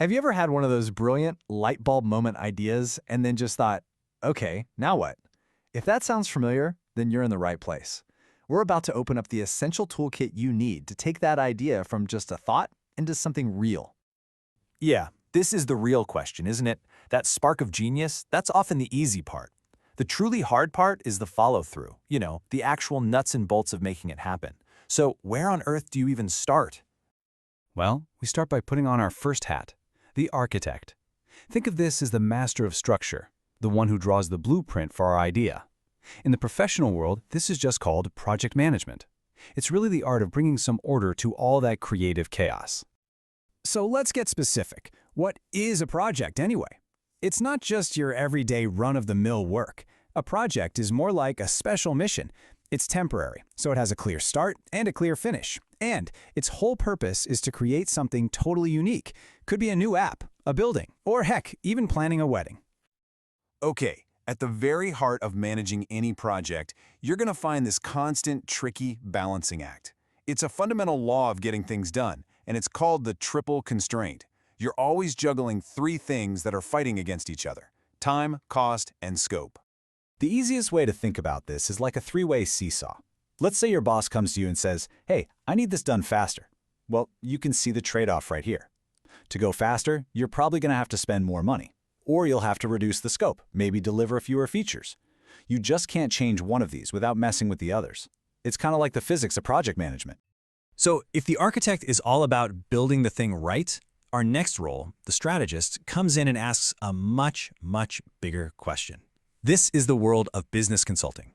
Have you ever had one of those brilliant light bulb moment ideas and then just thought, okay, now what? If that sounds familiar, then you're in the right place. We're about to open up the essential toolkit you need to take that idea from just a thought into something real. Yeah, this is the real question, isn't it? That spark of genius, that's often the easy part. The truly hard part is the follow-through, the actual nuts and bolts of making it happen. So where on earth do you even start? Well, we start by putting on our first hat, the architect. Think of this as the master of structure, the one who draws the blueprint for our idea. In the professional world, this is just called project management. It's really the art of bringing some order to all that creative chaos. So let's get specific. What is a project anyway? It's not just your everyday run-of-the-mill work. A project is more like a special mission. It's temporary, so it has a clear start and a clear finish. And its whole purpose is to create something totally unique. Could be a new app, a building, or heck, even planning a wedding. Okay, at the very heart of managing any project, you're going to find this constant, tricky balancing act. It's a fundamental law of getting things done, and it's called the triple constraint. You're always juggling three things that are fighting against each other: time, cost, and scope. The easiest way to think about this is like a three-way seesaw. Let's say your boss comes to you and says, "Hey, I need this done faster." Well, you can see the trade-off right here. To go faster, you're probably going to have to spend more money. Or you'll have to reduce the scope, maybe deliver fewer features. You just can't change one of these without messing with the others. It's kind of like the physics of project management. So if the architect is all about building the thing right, our next role, the strategist, comes in and asks a much, much bigger question. This is the world of business consulting.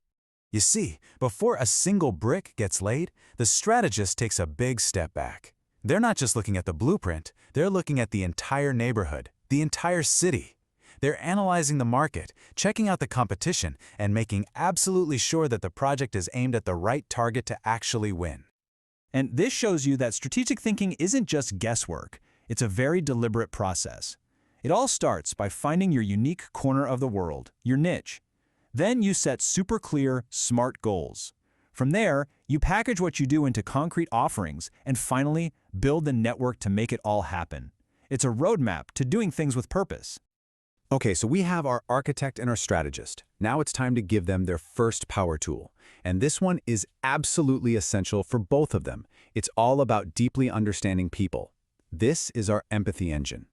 You see, before a single brick gets laid, the strategist takes a big step back. They're not just looking at the blueprint, they're looking at the entire neighborhood, the entire city. They're analyzing the market, checking out the competition, and making absolutely sure that the project is aimed at the right target to actually win. And this shows you that strategic thinking isn't just guesswork. It's a very deliberate process. It all starts by finding your unique corner of the world, your niche. Then you set super clear, smart goals. From there, you package what you do into concrete offerings and finally build the network to make it all happen. It's a roadmap to doing things with purpose. Okay, so we have our architect and our strategist. Now it's time to give them their first power tool. And this one is absolutely essential for both of them. It's all about deeply understanding people. This is our empathy engine.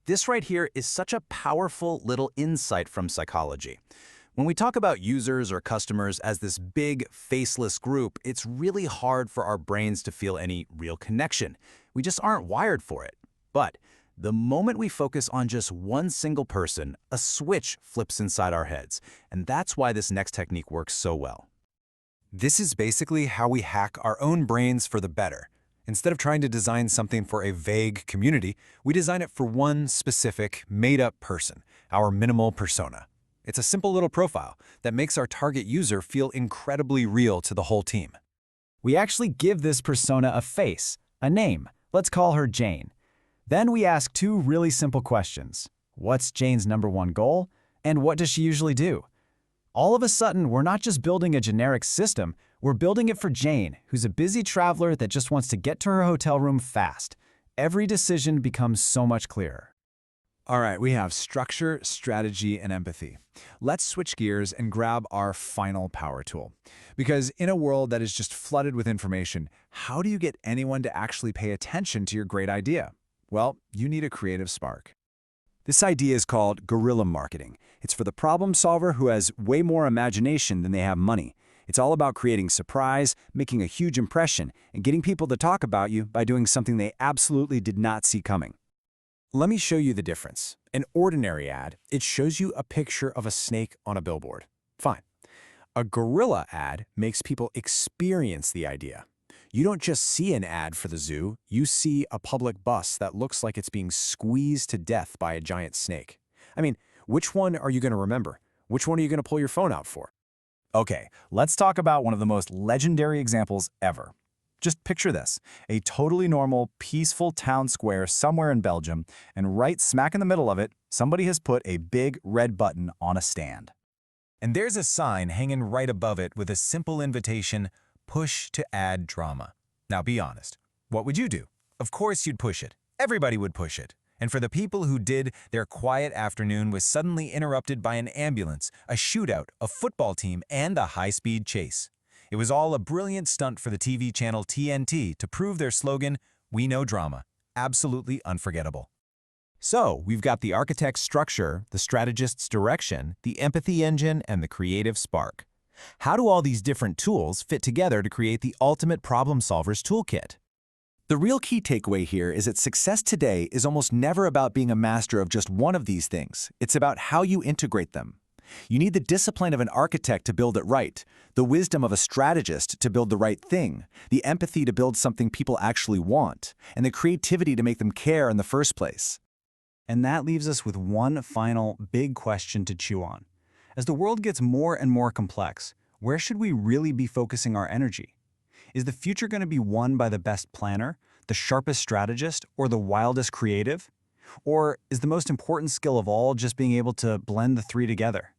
This right here is such a powerful little insight from psychology. When we talk about users or customers as this big, faceless group, it's really hard for our brains to feel any real connection. We just aren't wired for it. But the moment we focus on just one single person, a switch flips inside our heads. And that's why this next technique works so well. This is basically how we hack our own brains for the better. Instead of trying to design something for a vague community, we design it for one specific, made-up person, our minimal persona. It's a simple little profile that makes our target user feel incredibly real to the whole team. We actually give this persona a face, a name. Let's call her Jane. Then we ask two really simple questions. What's Jane's #1 goal? And what does she usually do? All of a sudden, we're not just building a generic system, we're building it for Jane, who's a busy traveler that just wants to get to her hotel room fast. Every decision becomes so much clearer. All right, we have structure, strategy, and empathy. Let's switch gears and grab our final power tool. Because in a world that is just flooded with information, how do you get anyone to actually pay attention to your great idea? Well, you need a creative spark. This idea is called guerrilla marketing. It's for the problem solver who has way more imagination than they have money. It's all about creating surprise, making a huge impression, and getting people to talk about you by doing something they absolutely did not see coming. Let me show you the difference. An ordinary ad, it shows you a picture of a snake on a billboard. Fine. A guerrilla ad makes people experience the idea. You don't just see an ad for the zoo, you see a public bus that looks like it's being squeezed to death by a giant snake. I mean, which one are you going to remember? Which one are you going to pull your phone out for? Okay, let's talk about one of the most legendary examples ever. Just picture this, a totally normal, peaceful town square somewhere in Belgium, and right smack in the middle of it, somebody has put a big red button on a stand. And there's a sign hanging right above it with a simple invitation, push to add drama. Now be honest, what would you do? Of course you'd push it. Everybody would push it. And for the people who did, their quiet afternoon was suddenly interrupted by an ambulance, a shootout, a football team, and a high-speed chase. It was all a brilliant stunt for the TV channel TNT to prove their slogan, "We know drama." Absolutely unforgettable. So, we've got the architect's structure, the strategist's direction, the empathy engine, and the creative spark. How do all these different tools fit together to create the ultimate problem solver's toolkit? The real key takeaway here is that success today is almost never about being a master of just one of these things. It's about how you integrate them. You need the discipline of an architect to build it right, the wisdom of a strategist to build the right thing, the empathy to build something people actually want, and the creativity to make them care in the first place. And that leaves us with one final big question to chew on. As the world gets more and more complex, where should we really be focusing our energy? Is the future going to be won by the best planner, the sharpest strategist, or the wildest creative? Or is the most important skill of all just being able to blend the three together?